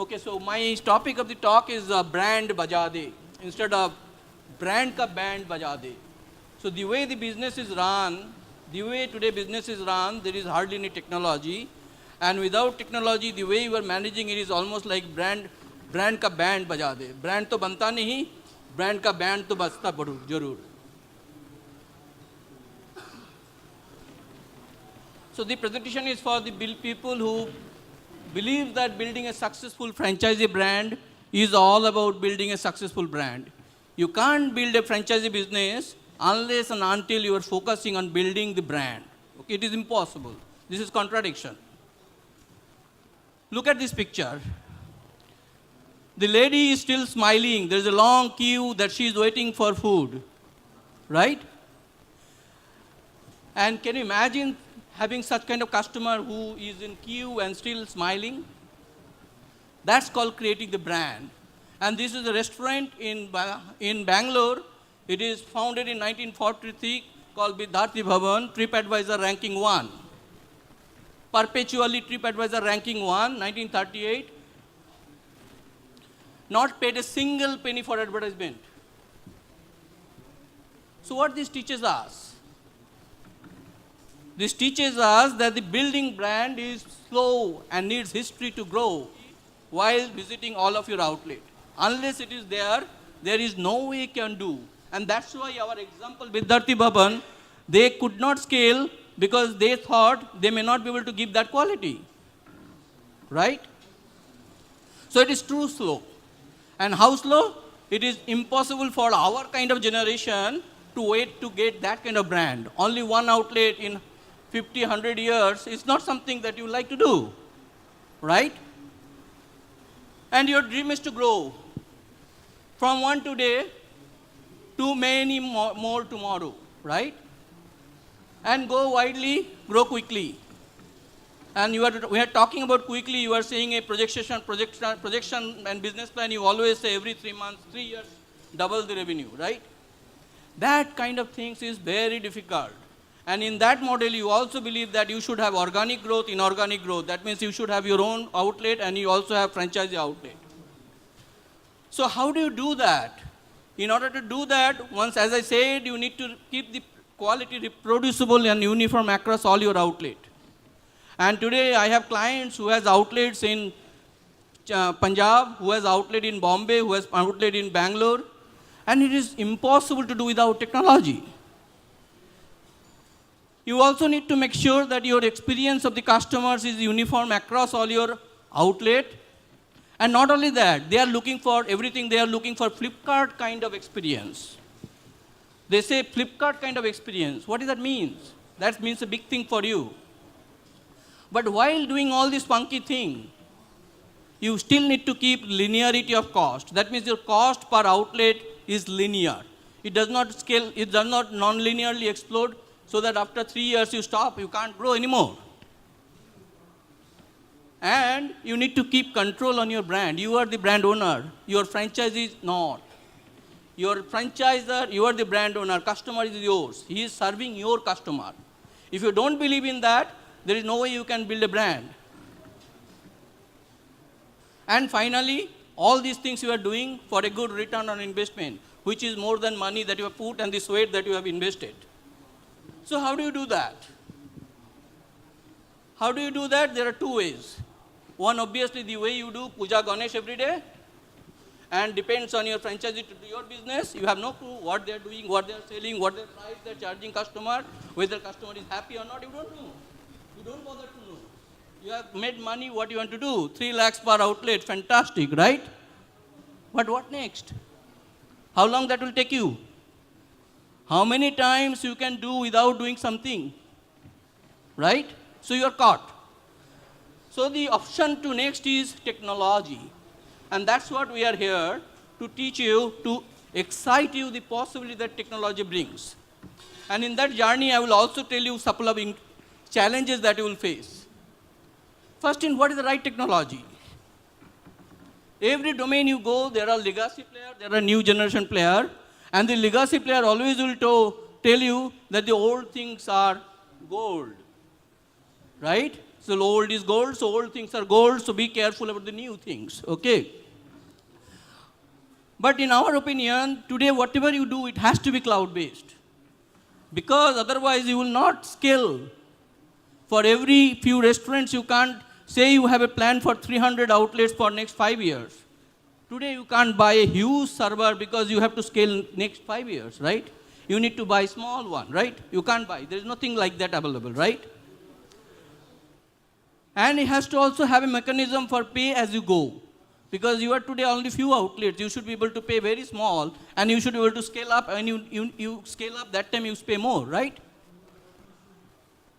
Okay, so my topic of the talk is brand baja de instead of brand ka band baja de. So the way the business is run, the way today business is run, there is hardly any technology. And without technology, the way you are managing it is almost like brand ka band baja de. Brand to banta nahi, brand ka band to basta jarur. So the presentation is for the people who believe that building a successful franchisee brand is all about building a successful brand. You can't build a franchisee business unless and until you are focusing on building the brand. Okay, it is impossible. This is contradiction. Look at this picture. The lady is still smiling. There is a long queue that she is waiting for food, right? And can you imagine having such kind of customer who is in queue and still smiling? That's called creating the brand. And this is a restaurant in Bangalore. It is founded in 1943, called Vidyarthi Bhavan, TripAdvisor ranking 1. Perpetually TripAdvisor ranking 1, 1938. Not paid a single penny for advertisement. So what this teaches us? This teaches us that the building brand is slow and needs history to grow while visiting all of your outlet. Unless it is there is no way you can do. And that's why our example, Vidyarthi Bhavan, they could not scale because they thought they may not be able to give that quality. Right? So it is too slow. And how slow? It is impossible for our kind of generation to wait to get that kind of brand. Only one outlet in 50, 100 years is not something that you like to do, right? And your dream is to grow from one today to many more tomorrow, right? And go widely, grow quickly. And we are talking about quickly, you are saying a projection and business plan, you always say every 3 months, 3 years, double the revenue, right? That kind of things is very difficult. And in that model, you also believe that you should have organic growth, inorganic growth. That means you should have your own outlet and you also have franchisee outlet. So how do you do that? In order to do that, once, as I said, you need to keep the quality reproducible and uniform across all your outlet. And today I have clients who has outlets in Punjab, who has outlet in Bombay, who has outlet in Bangalore. And it is impossible to do without technology. You also need to make sure that your experience of the customers is uniform across all your outlet. And not only that, they are looking for everything, they are looking for Flipkart kind of experience. They say Flipkart kind of experience. What does that mean? That means a big thing for you. But while doing all this funky thing, you still need to keep linearity of cost. That means your cost per outlet is linear. It does not scale, it does not non-linearly explode, so that after 3 years you stop, you can't grow anymore. And you need to keep control on your brand. You are the brand owner. Your franchisee is not. Your franchisor, you are the brand owner. Customer is yours. He is serving your customer. If you don't believe in that, there is no way you can build a brand. And finally, all these things you are doing for a good return on investment, which is more than money that you have put and the sweat that you have invested. So how do you do that? How do you do that? There are two ways. One, obviously, the way you do Puja Ganesh every day, and depends on your franchisee to do your business. You have no clue what they are doing, what they are selling, what their price they are charging customer, whether customer is happy or not, you don't know. You don't bother to know. You have made money, what you want to do? 3 lakhs per outlet, fantastic, right? But what next? How long that will take you? How many times you can do without doing something? Right? So you are caught. So the option to next is technology. And that's what we are here to teach you, to excite you the possibility that technology brings. And in that journey, I will also tell you a couple of challenges that you will face. First, in what is the right technology? Every domain you go, there are legacy players, there are new generation players. And the legacy player always will tell you that the old things are gold. Right? So old is gold, so old things are gold, so be careful about the new things, okay? But in our opinion, today whatever you do, it has to be cloud-based. Because otherwise you will not scale. For every few restaurants, you can't say you have a plan for 300 outlets for next 5 years. Today you can't buy a huge server because you have to scale next 5 years, right? You need to buy a small one, right? You can't buy. There is nothing like that available, right? And it has to also have a mechanism for pay as you go. Because you are today only few outlets, you should be able to pay very small, and you should be able to scale up, and you scale up, that time you pay more, right?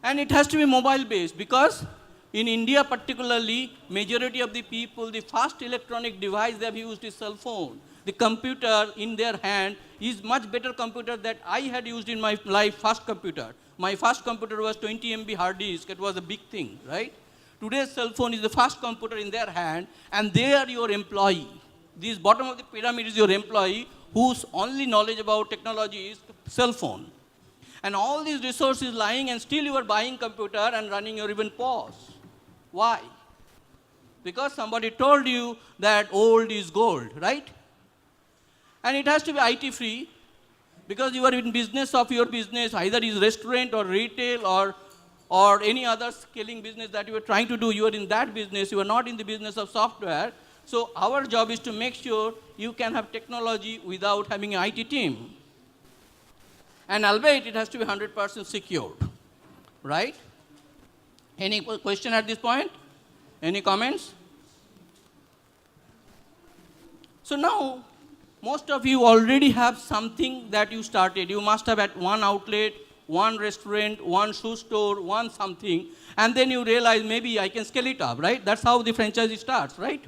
And it has to be mobile based, because in India particularly, majority of the people, the first electronic device they have used is cell phone. The computer in their hand is much better computer that I had used in my life, first computer. My first computer was 20 MB hard disk, it was a big thing, right? Today's cell phone is the first computer in their hand, and they are your employee. This bottom of the pyramid is your employee, whose only knowledge about technology is cell phone. And all these resources lying, and still you are buying computer and running your even POS. Why? Because somebody told you that old is gold, right? And it has to be IT free, because you are in business of your business, either is restaurant or retail or any other scaling business that you are trying to do, you are in that business, you are not in the business of software. So our job is to make sure you can have technology without having an IT team. And albeit it has to be 100% secured, right? Any question at this point? Any comments? So now, most of you already have something that you started. You must have at one outlet, one restaurant, one shoe store, one something, and then you realize maybe I can scale it up, right? That's how the franchisee starts, right?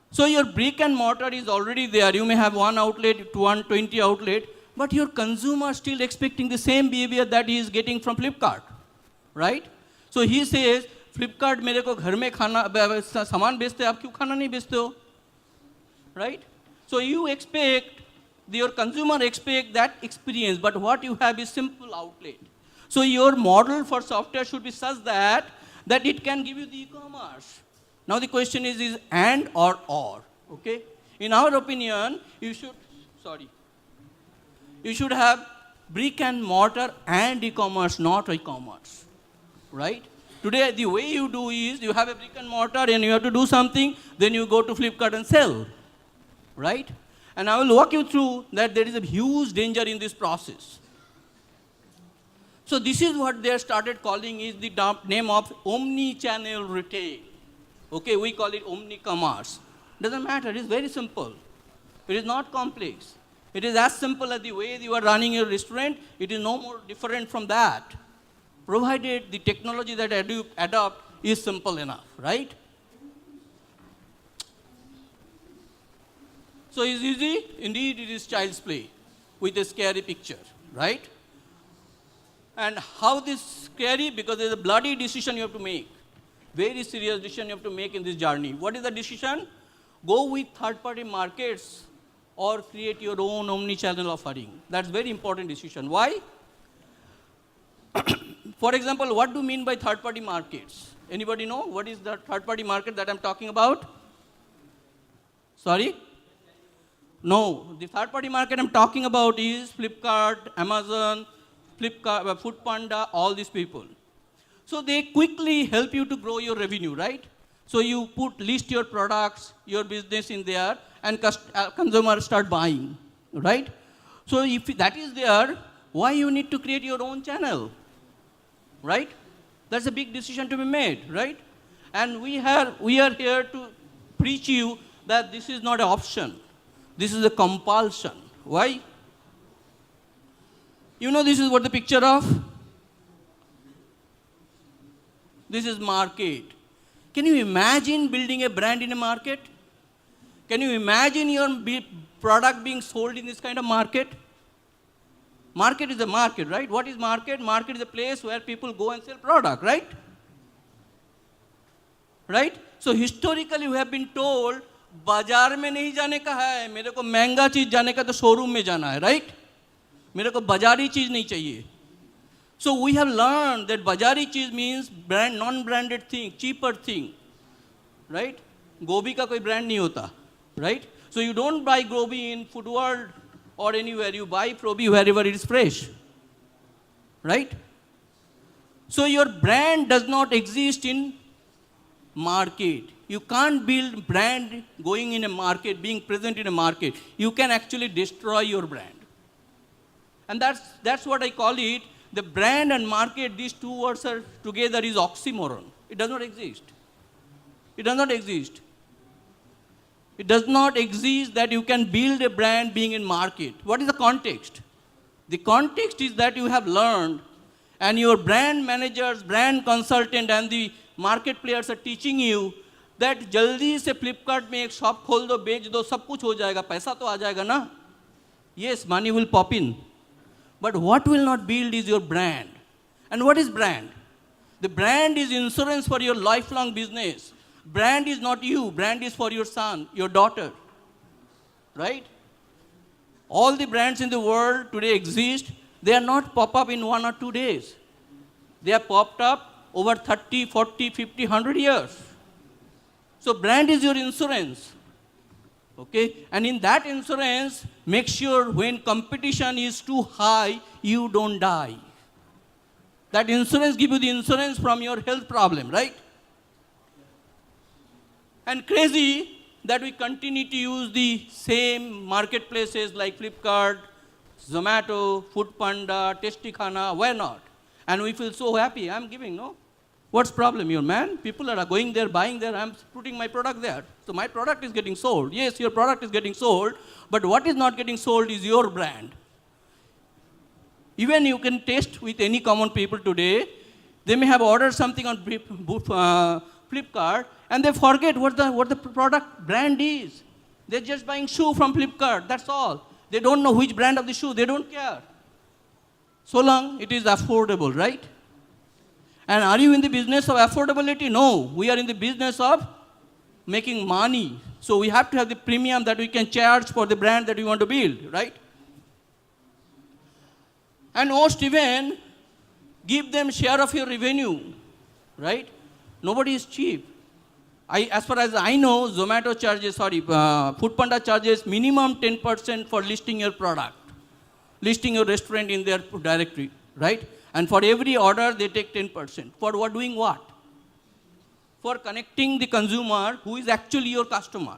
So your brick and mortar is already there. You may have one outlet to 120 outlet, but your consumer is still expecting the same behavior that he is getting from Flipkart, right? So he says, Flipkart मेरे को घर में खाना सामान बेचते आप क्यों खाना नहीं बेचते हो, right? So you expect, your consumer expect that experience, but what you have is simple outlet. So your model for software should be such that it can give you the e-commerce. Now the question is and or, okay? In our opinion, you should have brick and mortar and e-commerce, not e-commerce, right? Today, the way you do is, you have a brick and mortar and you have to do something, then you go to Flipkart and sell, right? And I will walk you through that there is a huge danger in this process. So this is what they started calling is the name of omni-channel retail. Okay, we call it omni-commerce. Doesn't matter, it is very simple. It is not complex. It is as simple as the way you are running your restaurant. It is no more different from that, provided the technology that adopt is simple enough, right? So it's easy? Indeed, it is child's play with a scary picture, right? And how this scary? Because there's a bloody decision you have to make. Very serious decision you have to make in this journey. What is the decision? Go with third-party markets or create your own omni-channel offering. That's very important decision. Why? For example, what do you mean by third-party markets? Anybody know what is the third-party market that I'm talking about? Sorry? No, the third-party market I'm talking about is Flipkart, Amazon, Foodpanda, all these people. So they quickly help you to grow your revenue, right? So you list your products, your business in there, and consumers start buying, right? So if that is there, why you need to create your own channel, right? That's a big decision to be made, right? And we are here to preach you that this is not an option. This is a compulsion. Why? You know this is what the picture of? This is market. Can you imagine building a brand in a market? Can you imagine your product being sold in this kind of market? Market is a market, right? What is market? Market is a place where people go and sell product, right? Right? So historically we have been told, बाजार में नहीं जाने का है, मेरे को महंगा चीज जाने का तो शोरूम में जाना है, right? मेरे को बाजारी चीज नहीं चाहिए. So we have learned that Bajari cheese means brand, non-branded thing, cheaper thing, right? Gobi का कोई brand नहीं होता, right? So you don't buy gobi in food world or anywhere. You buy gobi wherever it is fresh, right? So your brand does not exist in market. You can't build brand going in a market, being present in a market. You can actually destroy your brand. And that's what I call it. The brand and market, these two words are together is oxymoron. It does not exist. It does not exist. It does not exist that you can build a brand being in market. What is the context? The context is that you have learned and your brand managers, brand consultant and the market players are teaching you that जल्दी से Flipkart में एक shop खोल दो, बेच दो, सब कुछ हो जाएगा, पैसा तो आ जाएगा ना? Yes, money will pop in. But what will not build is your brand. And what is brand? The brand is insurance for your lifelong business. Brand is not you. Brand is for your son, your daughter. Right? All the brands in the world today exist. They are not pop up in 1 or 2 days. They are popped up over 30, 40, 50, 100 years. So brand is your insurance. Okay? And in that insurance, make sure when competition is too high, you don't die. That insurance gives you the insurance from your health problem, right? And crazy that we continue to use the same marketplaces like Flipkart, Zomato, Foodpanda, Testikhana, why not? And we feel so happy. I'm giving, no? What's problem here, man? People are going there, buying there, I'm putting my product there. So my product is getting sold. Yes, your product is getting sold, but what is not getting sold is your brand. Even you can test with any common people today, they may have ordered something on Flipkart, and they forget what the product brand is. They're just buying shoe from Flipkart, that's all. They don't know which brand of the shoe, they don't care. So long it is affordable, right? And are you in the business of affordability? No, we are in the business of making money. So we have to have the premium that we can charge for the brand that we want to build, right? And most even, give them share of your revenue, right? Nobody is cheap. As far as I know, Zomato charges, Foodpanda charges minimum 10% for listing your product, listing your restaurant in their directory, right? And for every order, they take 10%. For what, doing what? For connecting the consumer who is actually your customer.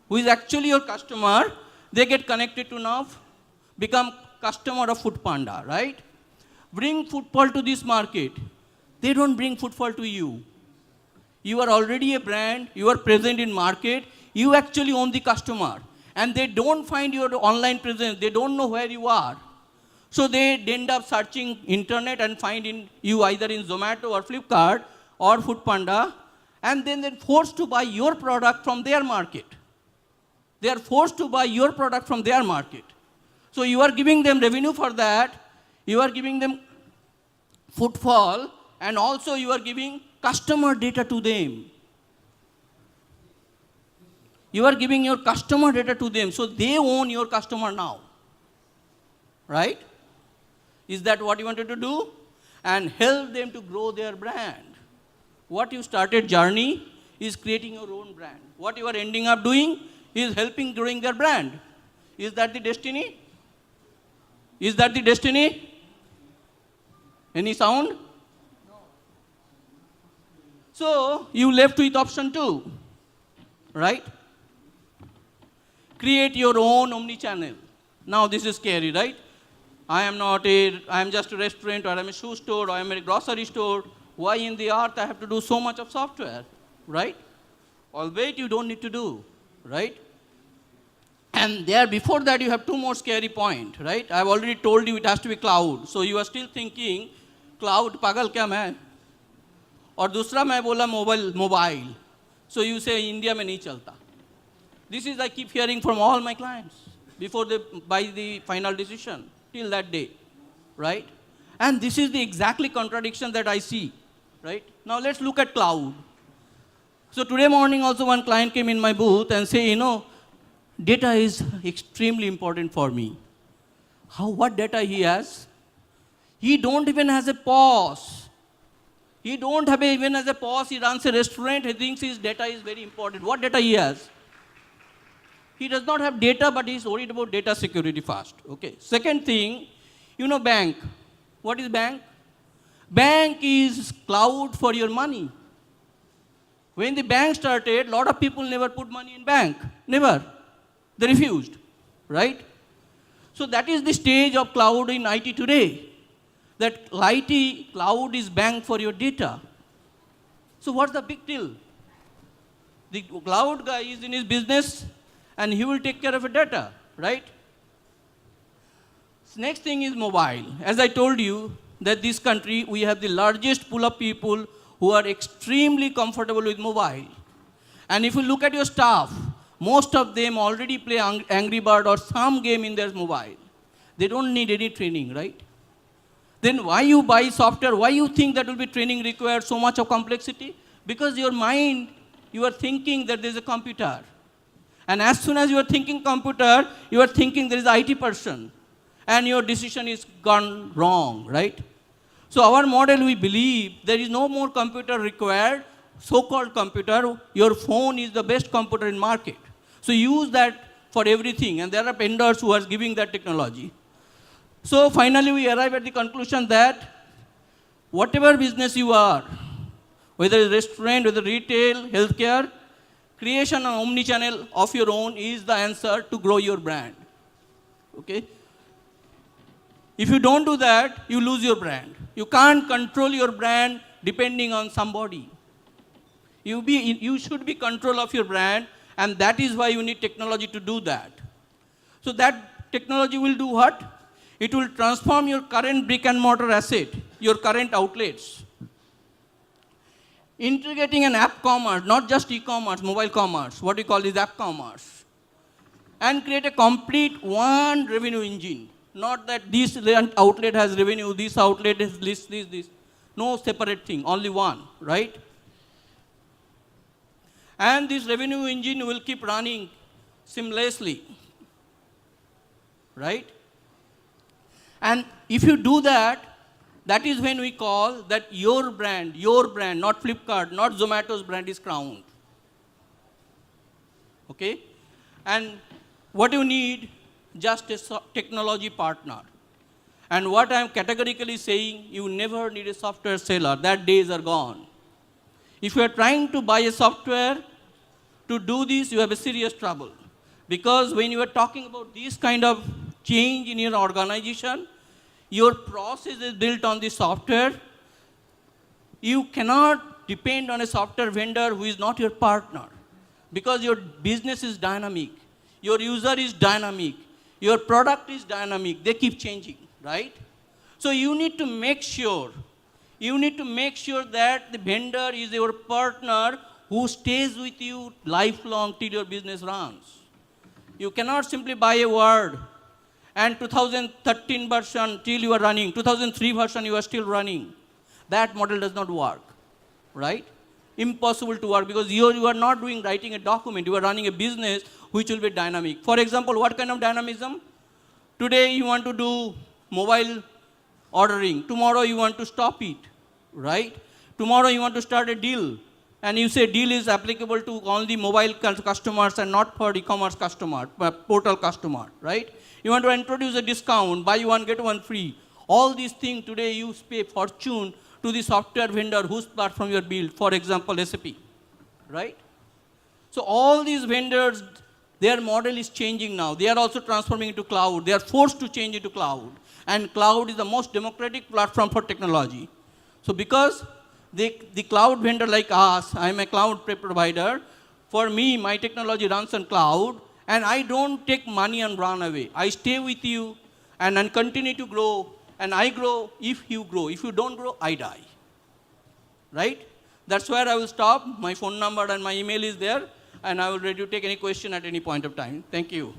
Who is actually your customer, they get connected to now, become customer of Foodpanda, right? Bring footfall to this market. They don't bring footfall to you. You are already a brand, you are present in market, you actually own the customer. And they don't find your online presence, they don't know where you are. So they end up searching internet and finding you either in Zomato or Flipkart or Foodpanda, and then they're forced to buy your product from their market. They are forced to buy your product from their market. So you are giving them revenue for that, you are giving them footfall, and also you are giving customer data to them. You are giving your customer data to them, so they own your customer now. Right? Is that what you wanted to do? And help them to grow their brand. What you started journey is creating your own brand. What you are ending up doing is helping growing their brand. Is that the destiny? Is that the destiny? Any sound? No. So you left with option 2, right? Create your own omni-channel. Now this is scary, right? I am just a restaurant, or I am a shoe store, or I am a grocery store. Why in the earth I have to do so much of software, right? Albeit you don't need to do, right? And there, before that, you have 2 more scary points, right? I've already told you it has to be cloud. So you are still thinking, cloud, pagal kya main? और दूसरा मैं बोला mobile. So you say India में नहीं चलता. This is I keep hearing from all my clients before they buy the final decision. Till that day, right? And this is the exactly contradiction that I see, right? Now let's look at cloud. So today morning also one client came in my booth and say, data is extremely important for me. What data he has? He don't even has a pause. He don't have even as a pause. He runs a restaurant. He thinks his data is very important. What data he has? He does not have data, but he's worried about data security first. Okay. Second thing, bank. What is bank? Bank is cloud for your money. When the bank started, a lot of people never put money in bank. Never. They refused. Right? So that is the stage of cloud in IT today. That IT cloud is bank for your data. So what's the big deal? The cloud guy is in his business and he will take care of the data, right? Next thing is mobile. As I told you, that this country, we have the largest pool of people who are extremely comfortable with mobile. And if you look at your staff, most of them already play Angry Bird or some game in their mobile. They don't need any training, right? Then why you buy software? Why you think that will be training required so much of complexity? Because your mind, you are thinking that there is a computer. And as soon as you are thinking computer, you are thinking there is an IT person. And your decision is gone wrong, right? So our model, we believe there is no more computer required, so-called computer. Your phone is the best computer in market. So use that for everything. And there are vendors who are giving that technology. So finally, we arrive at the conclusion that whatever business you are, whether it's restaurant, whether retail, healthcare, creation of omni-channel of your own is the answer to grow your brand. Okay? If you don't do that, you lose your brand. You can't control your brand depending on somebody. You should be control of your brand, and that is why you need technology to do that. So that technology will do what? It will transform your current brick and mortar asset, your current outlets. Integrating an app commerce, not just e-commerce, mobile commerce, what we call is app commerce. And create a complete one revenue engine. Not that this outlet has revenue, this outlet has this. No separate thing, only one, right? And this revenue engine will keep running seamlessly, right? And if you do that, that is when we call that your brand, not Flipkart, not Zomato's brand is crowned. Okay? And what you need, just a technology partner. And what I'm categorically saying, you never need a software seller. That days are gone. If you are trying to buy a software to do this, you have a serious trouble. Because when you are talking about this kind of change in your organization, your process is built on the software. You cannot depend on a software vendor who is not your partner. Because your business is dynamic. Your user is dynamic. Your product is dynamic. They keep changing, right? So you need to make sure that the vendor is your partner who stays with you lifelong till your business runs. You cannot simply buy a word and 2013 version till you are running, 2003 version you are still running. That model does not work, right? Impossible to work because you are not writing a document, you are running a business which will be dynamic. For example, what kind of dynamism? Today you want to do mobile ordering, tomorrow you want to stop it, right? Tomorrow you want to start a deal, and you say deal is applicable to only mobile customers and not for e-commerce customer, portal customer, right? You want to introduce a discount, buy one, get one free. All these things today you pay fortune to the software vendor whose platform you are built, for example, SAP, right? So all these vendors, their model is changing now. They are also transforming into cloud. They are forced to change into cloud. And cloud is the most democratic platform for technology. So because the cloud vendor like us, I'm a cloud provider, for me, my technology runs on cloud, and I don't take money and run away. I stay with you and continue to grow, and I grow if you grow. If you don't grow, I die, right? That's where I will stop. My phone number and my email is there, and I will ready to take any question at any point of time. Thank you.